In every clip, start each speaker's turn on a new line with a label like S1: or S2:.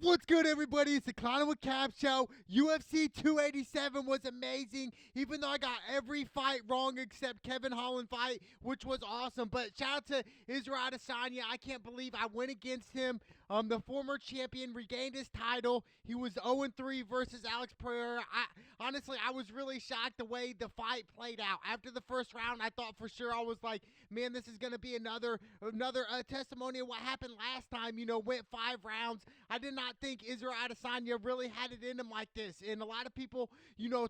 S1: What's good, everybody? It's the Clown with Cap Show. UFC 287 was amazing, even though I got every fight wrong except Kevin Holland fight, which was awesome. But shout out to Israel Adesanya. I can't believe I went against him. The former champion regained his title. He was 0-3 versus Alex Pereira. Honestly, I was really shocked the way the fight played out. After the first round, I thought for sure, I was like, man, this is going to be another testimony of what happened last time. Went 5 rounds. I did not think Israel Adesanya really had it in him like this. And a lot of people,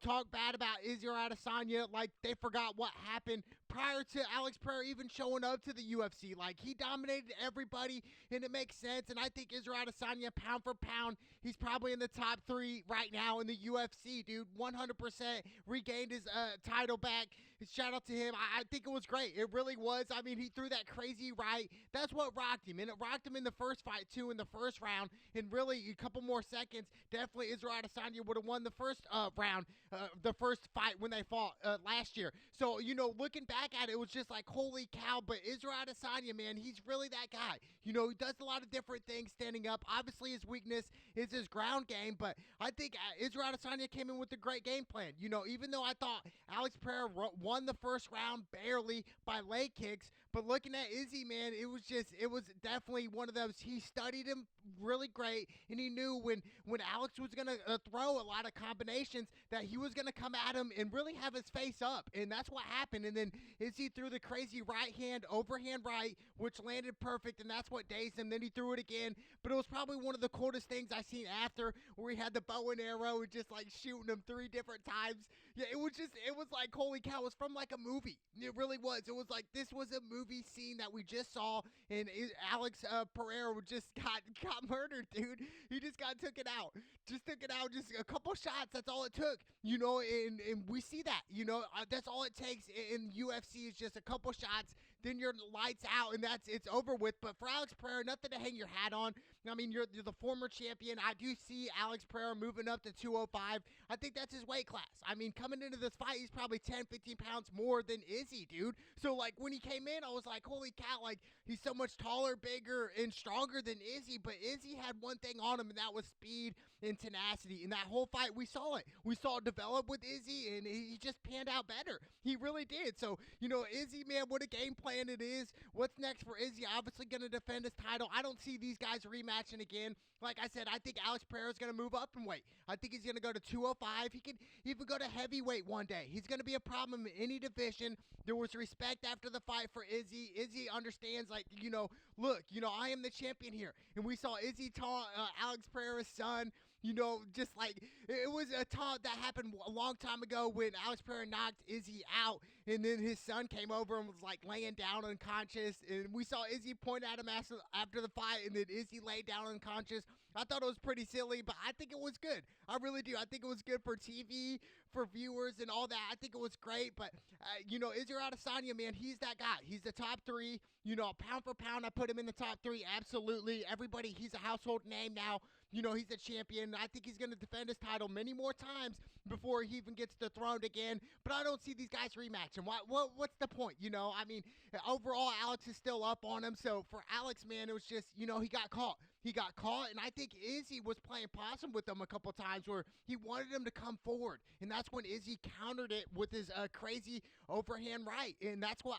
S1: talk bad about Israel Adesanya like they forgot what happened prior to Alex Pereira even showing up to the UFC. Like, he dominated everybody, and it makes sense. And I think Israel Adesanya, pound for pound, he's probably in the top 3 right now in the UFC, dude. 100% regained his title back. Shout out to him. I think it was great. It really was. I mean, he threw that crazy right. That's what rocked him. And it rocked him in the first fight, too, in the first round. And really, a couple more seconds, definitely Israel Adesanya would have won the first round, the first fight when they fought last year. So, looking back at it, it was just like, holy cow. But Israel Adesanya, man, he's really that guy. He does a lot of different things standing up. Obviously, his weakness is his ground game. But I think Israel Adesanya came in with a great game plan. Even though I thought Alex Pereira won the first round barely by leg kicks, but looking at Izzy, man, it was definitely one of those. He studied him really great, and he knew when Alex was going to throw a lot of combinations that he was going to come at him and really have his face up, and that's what happened. And then Izzy threw the crazy right hand, overhand right, which landed perfect, and that's what dazed him. Then he threw it again, but it was probably one of the coolest things I seen after, where he had the bow and arrow and just like shooting him 3 different times. Yeah, it was like, holy cow, it was from like a movie. It really was. It was like, this was a movie scene that we just saw, and Alex Pereira just got murdered, dude. He just got took it out. Just took it out. Just a couple shots. That's all it took. And we see that. That's all it takes in UFC is just a couple shots. Then you're lights out, and it's over with. But for Alex Pereira, nothing to hang your hat on. I mean, you're the former champion. I do see Alex Pereira moving up to 205. I think that's his weight class. I mean, coming into this fight, he's probably 10, 15 pounds more than Izzy, dude. So, like, when he came in, I was like, holy cow, like, he's so much taller, bigger, and stronger than Izzy. But Izzy had one thing on him, and that was speed and tenacity. In that whole fight, we saw it. We saw it develop with Izzy, and he just panned out better. He really did. So, Izzy, man, what a game plan it is. What's next for Izzy? Obviously going to defend his title. I don't see these guys rematching again. Like I said, I think Alex Pereira is going to move up in weight. I think he's going to go to 205. He could even go to heavyweight one day. He's going to be a problem in any division. There was respect after the fight for Izzy. Izzy understands, like, look, I am the champion here. And we saw Izzy taunt Alex Pereira's son, just like, it was a taunt that happened a long time ago when Alex Pereira knocked Izzy out, and then his son came over and was like laying down unconscious, and we saw Izzy point at him after the fight, and then Izzy laid down unconscious. I thought it was pretty silly, but I think it was good. I really do. I think it was good for TV, for viewers, and all that. I think it was great, but, Israel Adesanya, man, he's that guy. He's the top 3. Pound for pound, I put him in the top 3, absolutely. Everybody, he's a household name now. He's a champion. I think he's going to defend his title many more times before he even gets dethroned again, but I don't see these guys rematching. What's the point? I mean, overall, Alex is still up on him, so for Alex, man, it was just, he got caught. He got caught, and I think Izzy was playing possum with him a couple times where he wanted him to come forward, and that's when Izzy countered it with his crazy overhand right, and that's what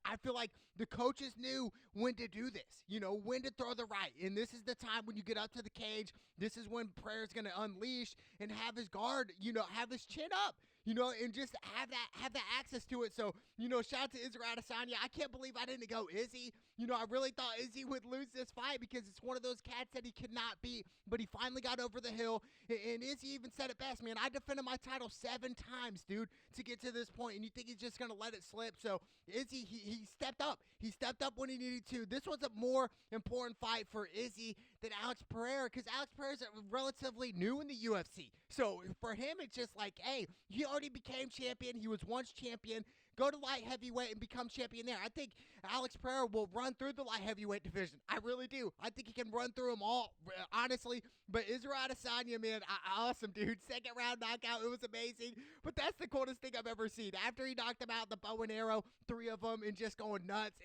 S1: I feel like the coaches knew when to do this, when to throw the right, and this is the time when you get up to the cage. This is when Pereira's going to unleash and have his guard, have his chin up, and just have that access to it. So, shout out to Israel Adesanya. I can't believe I didn't go Izzy. I really thought Izzy would lose this fight because it's one of those cats that he could not beat, but he finally got over the hill. And Izzy even said it best, man. I defended my title 7 times, dude, to get to this point, and you think he's just going to let it slip. So, Izzy, he stepped up. He stepped up when he needed to. This was a more important fight for Izzy than Alex Pereira, because Alex Pereira's relatively new in the UFC. So, for him, it's just like, hey, he already became champion. He was once champion. Go to light heavyweight and become champion there. I think Alex Pereira will run through the light heavyweight division. I really do. I think he can run through them all, honestly. But Israel Adesanya, man, awesome, dude. Second round knockout. It was amazing. But that's the coolest thing I've ever seen. After he knocked him out, the bow and arrow, 3 of them, and just going nuts.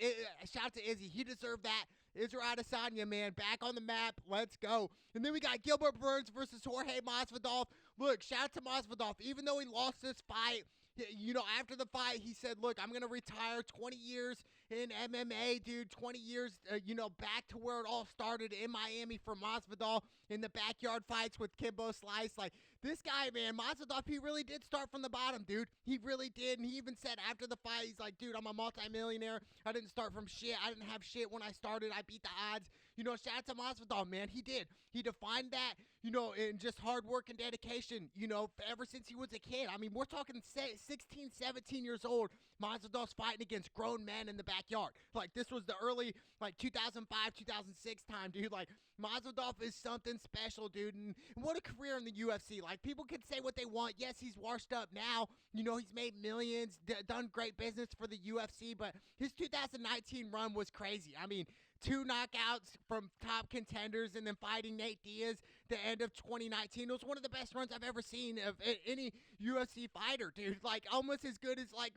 S1: Shout out to Izzy. He deserved that. Israel Adesanya, man, back on the map. Let's go. And then we got Gilbert Burns versus Jorge Masvidal. Look, shout out to Masvidal. Even though he lost this fight, you know, after the fight, he said, look, I'm going to retire 20 years in MMA, dude. 20 years, you know, back to where it all started in Miami for Masvidal in the backyard fights with Kimbo Slice. Like, this guy, man, Masvidal, he really did start from the bottom, dude. He really did. And he even said after the fight, he's like, dude, I'm a multimillionaire. I didn't start from shit. I didn't have shit when I started. I beat the odds. You know, shout out to Masvidal, man. He did. He defined that, you know, in just hard work and dedication, you know, ever since he was a kid. I mean, we're talking 16, 17 years old. Masvidal's fighting against grown men in the backyard. Like, this was the early, like, 2005, 2006 time, dude. Like, Masvidal is something special, dude. And what a career in the UFC. Like, people can say what they want. Yes, he's washed up now. You know, he's made millions, done great business for the UFC. But his 2019 run was crazy. I mean, 2 knockouts from top contenders and then fighting Nate Diaz the end of 2019. It was one of the best runs I've ever seen of any UFC fighter, dude. Like, almost as good as, like,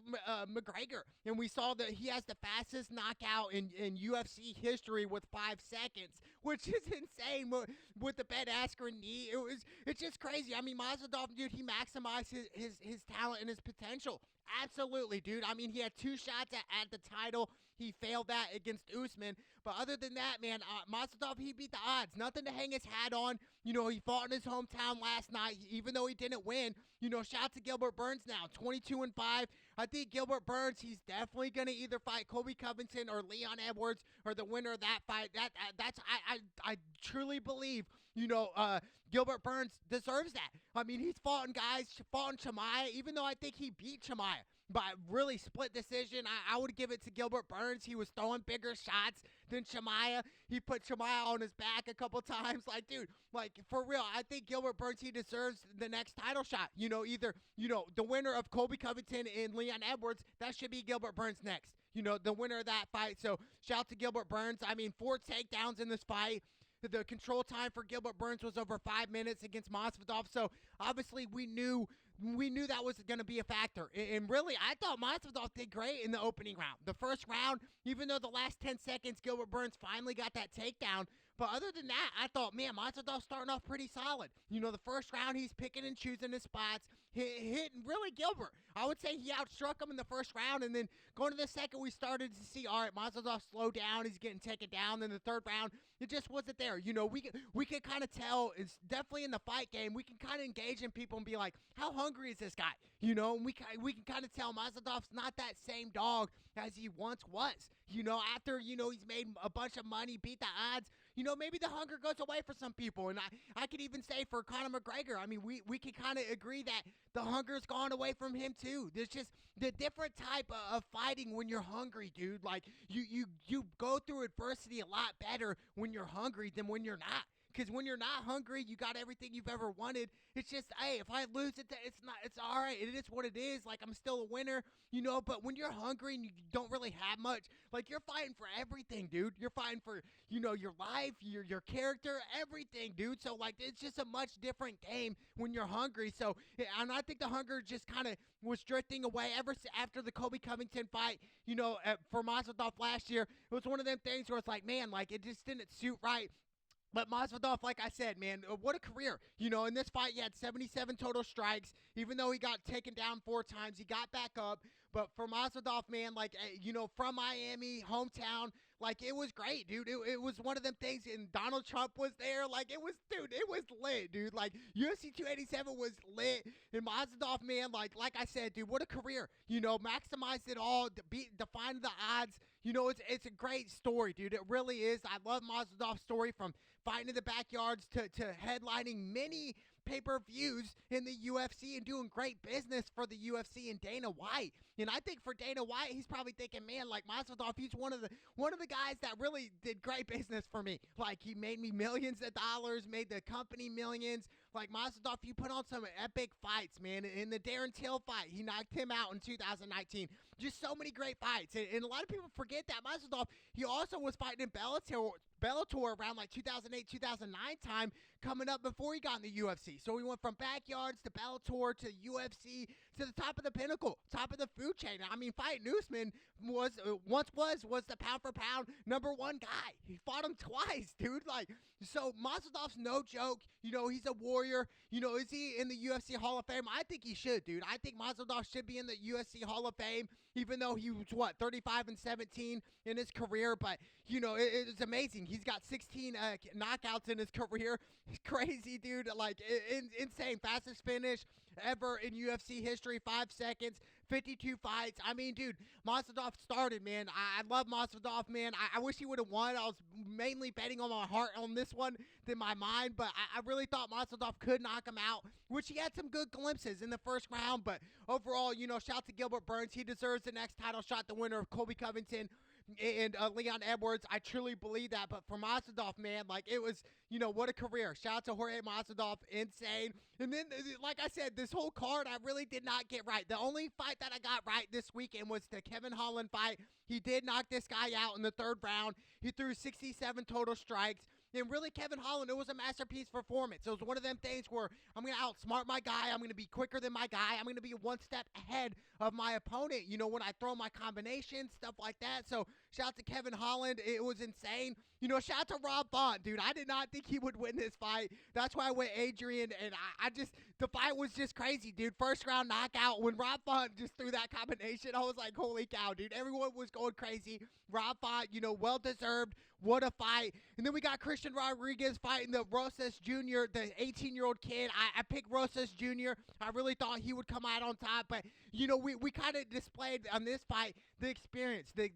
S1: McGregor. And we saw that he has the fastest knockout in UFC history with 5 seconds, which is insane with the Ben Askren knee. It's just crazy. I mean, Masvidal, dude, he maximized his talent and his potential. Absolutely, dude. I mean, he had 2 shots at the title. He failed that against Usman. But other than that, man, Masvidal, he beat the odds. Nothing to hang his hat on. You know, he fought in his hometown last night, even though he didn't win. You know, shout out to Gilbert Burns now, 22-5. I think Gilbert Burns, he's definitely going to either fight Colby Covington or Leon Edwards or the winner of that fight. I truly believe, you know, Gilbert Burns deserves that. I mean, he's fought in Chimaev, even though I think he beat Chimaev by really split decision. I would give it to Gilbert Burns. He was throwing bigger shots than Chimaev. He put Chimaev on his back a couple times. Like, dude, like, for real, I think Gilbert Burns, he deserves the next title shot. You know, either, you know, the winner of Colby Covington and Leon Edwards, that should be Gilbert Burns next. You know, the winner of that fight. So, shout out to Gilbert Burns. I mean, 4 takedowns in this fight. The control time for Gilbert Burns was over 5 minutes against Masvidal. So, obviously, we knew that was going to be a factor. And really, I thought Masvidal did great in the opening round. The first round, even though the last 10 seconds, Gilbert Burns finally got that takedown. But other than that, I thought, man, Masvidal's starting off pretty solid. You know, the first round, he's picking and choosing his spots, hitting really Gilbert. I would say he outstruck him in the first round. And then going to the second, we started to see, all right, Masvidal slow down. He's getting taken down. Then the third round, it just wasn't there. You know, we can kind of tell, it's definitely in the fight game, we can kind of engage in people and be like, how hungry is this guy? You know, and we can kind of tell Masvidal's not that same dog as he once was. You know, after, you know, he's made a bunch of money, beat the odds, you know, maybe the hunger goes away for some people. And I could even say for Conor McGregor, I mean, we can kind of agree that the hunger's gone away from him too. There's just the different type of fighting when you're hungry, dude. Like, you go through adversity a lot better when you're hungry than when you're not. Because when you're not hungry, you got everything you've ever wanted. It's just, hey, if I lose it, it's all right. It is what it is. Like, I'm still a winner, you know. But when you're hungry and you don't really have much, like, you're fighting for everything, dude. You're fighting for, you know, your life, your character, everything, dude. So, like, it's just a much different game when you're hungry. So, and I think the hunger just kind of was drifting away ever after the Colby Covington fight, you know, for Masvidal last year. It was one of them things where it's like, man, like, it just didn't suit right. But Masvidal, like I said, man, what a career. You know, in this fight, he had 77 total strikes. Even though he got taken down 4 times, he got back up. But for Masvidal, man, like, you know, from Miami, hometown, like, it was great, dude. It was one of them things, and Donald Trump was there. Like, it was lit, dude. Like, UFC 287 was lit. And Masvidal, man, like I said, dude, what a career. You know, maximized it all, defined the odds. You know, it's a great story, dude. It really is. I love Masvidal's story from fighting in the backyards to headlining many pay-per-views in the UFC and doing great business for the UFC and Dana White. And I think for Dana White, he's probably thinking, man, like, Masvidal, he's one of the guys that really did great business for me. Like, he made me millions of dollars, made the company millions. Like, Masvidal, you put on some epic fights, man. In the Darren Till fight, he knocked him out in 2019. Just so many great fights. And a lot of people forget that Masvidal, he also was fighting in Bellator around like 2008, 2009 time, coming up before he got in the UFC. So he went from backyards to Bellator to UFC to the top of the pinnacle, top of the food chain. I mean, fighting Usman was the pound for pound #1 guy. He fought him twice, dude. Like, so Masvidal's no joke. You know, he's a warrior. You know, is he in the UFC Hall of Fame? I think he should, dude. I think Masvidal should be in the UFC Hall of Fame, even though he was, 35-17 in his career. But, you know, it's amazing. He's got 16 knockouts in his career. He's crazy, dude. Like, insane. Fastest finish ever in UFC history, 5 seconds, 52 fights. I mean, dude, Masvidal started, man. I love Masvidal, man. I wish he would have won. I was mainly betting on my heart on this one than my mind, but I really thought Masvidal could knock him out, which he had some good glimpses in the first round. But overall, you know, shout to Gilbert Burns. He deserves the next title shot, the winner of Colby Covington and Leon Edwards. I truly believe that. But for Masvidal, man, like, it was, you know, what a career. Shout out to Jorge Masvidal, insane. And then, like I said, this whole card I really did not get right. The only fight that I got right this weekend was the Kevin Holland fight. He did knock this guy out in the 3rd round. He threw 67 total strikes. And really, Kevin Holland, it was a masterpiece performance. It was one of them things where I'm going to outsmart my guy. I'm going to be quicker than my guy. I'm going to be one step ahead of my opponent, you know, when I throw my combinations, stuff like that. So, shout out to Kevin Holland. It was insane. You know, shout out to Rob Font, dude. I did not think he would win this fight. That's why I went Adrian, and I just, the fight was just crazy, dude. First round knockout. When Rob Font just threw that combination, I was like, holy cow, dude. Everyone was going crazy. Rob Font, you know, well-deserved. What a fight. And then we got Christian Rodriguez fighting the Rosas Jr., the 18-year-old kid. I picked Rosas Jr. I really thought he would come out on top. But, you know, we kind of displayed on this fight the experience, the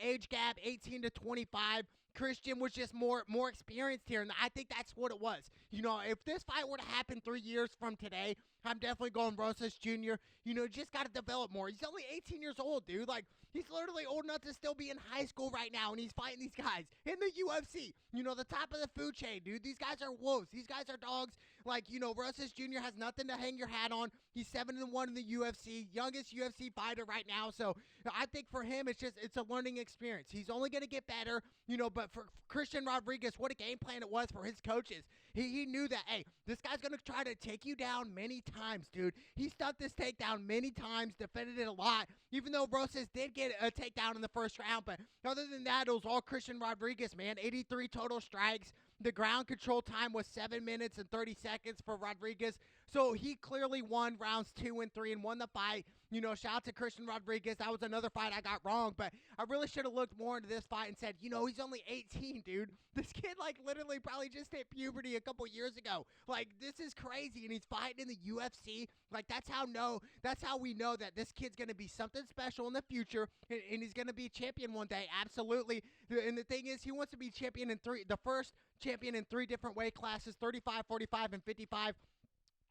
S1: age gap, 18 to 25. Christian was just more experienced here, and I think that's what it was. You know, if this fight were to happen 3 years from today, I'm definitely going Rosas Jr. You know, just got to develop more. He's only 18 years old, dude. Like, he's literally old enough to still be in high school right now, and he's fighting these guys in the UFC. You know, the top of the food chain, dude. These guys are wolves. These guys are dogs. Like, you know, Rosas Jr. has nothing to hang your hat on. He's 7-1 in the UFC, youngest UFC fighter right now. So I think for him, it's a learning experience. He's only going to get better, you know, but for Christian Rodriguez, what a game plan it was for his coaches. He knew that, hey, this guy's going to try to take you down many times, dude. He stuffed this takedown many times, defended it a lot, even though Rosas did get a takedown in the first round. But other than that, it was all Christian Rodriguez, man. 83 total strikes. The ground control time was 7 minutes and 30 seconds for Rodriguez. So he clearly won rounds 2 and 3 and won the fight. You know, shout out to Christian Rodriguez. That was another fight I got wrong, but I really should have looked more into this fight and said, you know, he's only 18, dude. This kid, like, literally probably just hit puberty a couple years ago. Like, this is crazy, and he's fighting in the UFC. Like, that's how we know that this kid's going to be something special in the future, and he's going to be champion one day, absolutely. And the thing is, he wants to be champion in the first champion in 3 different weight classes, 35, 45, and 55.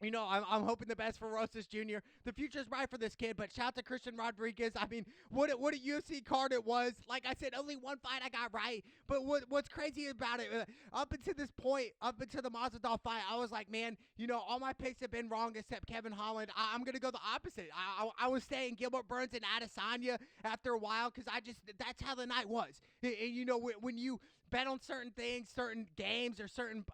S1: You know, I'm hoping the best for Rosas Jr. The future's bright for this kid, but shout out to Christian Rodriguez. I mean, what a UFC card it was. Like I said, only one fight I got right. But what's crazy about it, up until this point, up until the Masvidal fight, I was like, man, you know, all my picks have been wrong except Kevin Holland. I'm going to go the opposite. I was saying Gilbert Burns and Adesanya after a while because that's how the night was. And you know, when you bet on certain things, certain games, or certain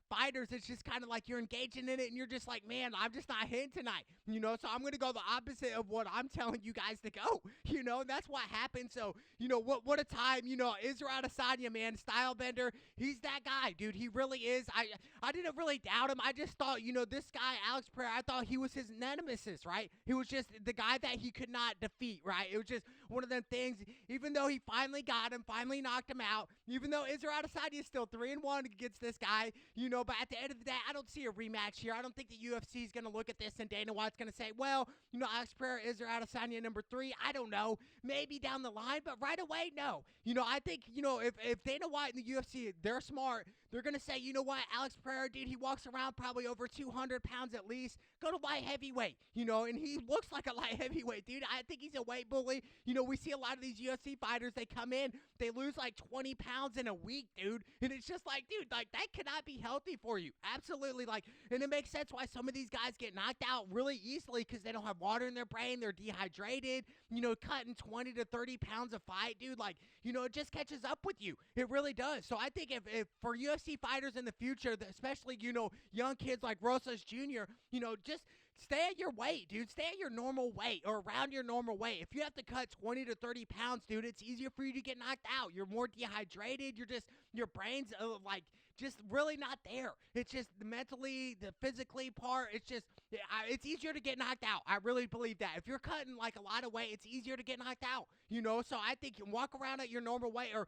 S1: fighters, it's just kind of like you're engaging in it, and you're just like, man, I'm just not hitting tonight, you know, so I'm going to go the opposite of what I'm telling you guys to go, you know, and that's what happened. So, you know, what a time, you know, Israel Adesanya, man, style bender, he's that guy, dude, he really is. I didn't really doubt him. I just thought, you know, this guy, Alex Pereira, I thought he was his nemesis, right? He was just the guy that he could not defeat, right? It was just one of them things, even though he finally got him, finally knocked him out, even though Israel Adesanya is still 3-1 against this guy, you know, but at the end of the day, I don't see a rematch here. I don't think the UFC is going to look at this and Dana White's going to say, well, you know, Alex Pereira, Israel Adesanya number 3. I don't know. Maybe down the line, but right away, no. You know, I think, you know, if Dana White and the UFC, they're smart,
S2: they're going to say, you know what, Alex Pereira, dude, he walks around probably over 200 pounds at least. Go to light heavyweight, and he looks like a light heavyweight, dude. I think he's a weight bully. We see a lot of these UFC fighters, they come in, they lose like 20 pounds in a week, dude. And it's just like, dude, like that cannot be healthy for you. Absolutely. And it makes sense why some of these guys get knocked out really easily because they don't have water in their brain. They're dehydrated, cutting 20 to 30 pounds a fight, dude. It just catches up with you. It really does. So I think if for UFC fighters in the future, especially, young kids like Rosas Jr., just stay at your weight, dude. Stay at your normal weight or around your normal weight. If you have to cut 20 to 30 pounds, dude, it's easier for you to get knocked out. You're more dehydrated. Your brain's just really not there. It's just the mentally, the physically part. It's easier to get knocked out. I really believe that. If you're cutting like a lot of weight, it's easier to get knocked out, So I think you walk around at your normal weight or,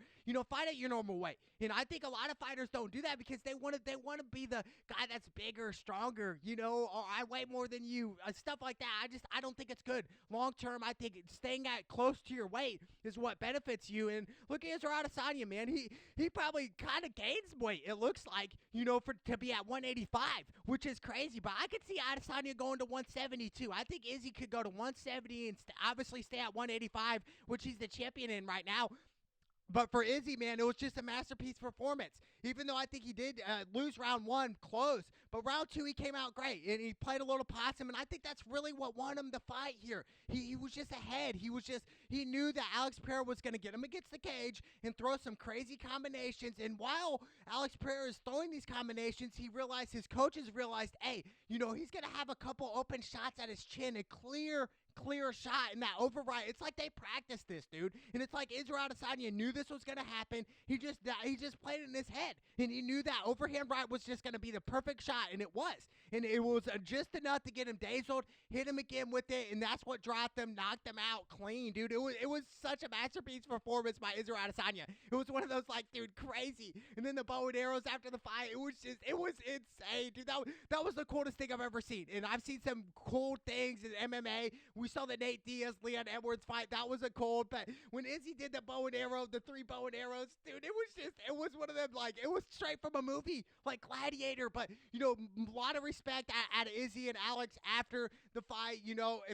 S2: fight at your normal weight. I think a lot of fighters don't do that because they want to be the guy that's bigger, stronger, or I weigh more than you, stuff like that. I don't think it's good. Long term, I think staying at close to your weight is what benefits you. And look at Israel Adesanya, man. He probably kind of gains weight, it looks like, to be at 185, which is crazy. But I could see Adesanya going to 172. I think Izzy could go to 170 and obviously stay at 185, which he's the champion in right now. But for Izzy, man, it was just a masterpiece performance. Even though I think he did lose round one close, but round two he came out great and he played a little possum, and I think that's really what won him the fight here. He was just ahead. He knew that Alex Pereira was going to get him against the cage and throw some crazy combinations. And while Alex Pereira is throwing these combinations, his coaches realized, hey, he's going to have a couple open shots at his chin, a clear shot in that override. It's like they practiced this, dude. And it's like Israel Adesanya knew this was going to happen. He just played it in his head. And he knew that overhand right was just going to be the perfect shot, and it was. And it was just enough to get him dazzled, hit him again with it, and that's what dropped him, knocked him out clean, dude. It was such a masterpiece performance by Israel Adesanya. It was one of those, dude, crazy. And then the bow and arrows after the fight, it was insane, dude. That was the coolest thing I've ever seen. And I've seen some cool things in MMA. We saw the Nate Diaz, Leon Edwards fight. That was a cold. But when Izzy did the bow and arrow, the 3 bow and arrows, dude, it was one of them, it was straight from a movie, like Gladiator. But, a lot of respect out of Izzy and Alex after the fight,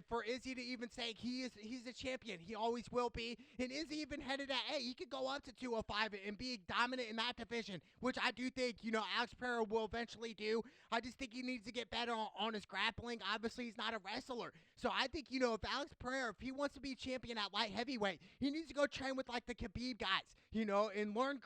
S2: for Izzy to even say he's a champion. He always will be. And Izzy even headed at, hey, he could go up to 205 and be dominant in that division, which I do think, Alex Pereira will eventually do. I just think he needs to get better on his grappling. Obviously, he's not a wrestler. So I think, if Alex Pereira, if he wants to be champion at light heavyweight, he needs to go train with, the Khabib guys, and learn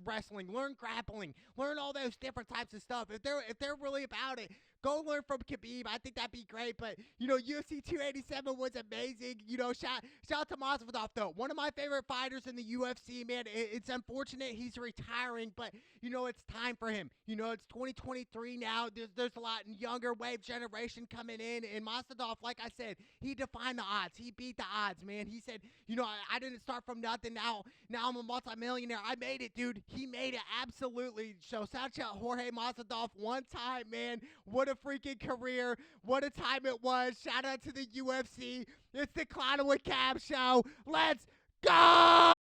S2: wrestling, learn grappling, learn all those different types of stuff. If they're really about it, go learn from Khabib. I think that'd be great. But, UFC 287 was amazing. Shout out to Masvidal, though. One of my favorite fighters in the UFC, man. It's unfortunate he's retiring, but, it's time for him. It's 2023 now. There's a lot younger wave generation coming in. And Masvidal, like I said, he defined the odds. He beat the odds, man. He said, I didn't start from nothing. Now I'm a multimillionaire. I made it, dude. He made it, absolutely. So shout out Jorge Masvidal one time, man. What a freaking career. What a time it was. Shout out to the UFC. It's the Clown with Cab show. Let's go!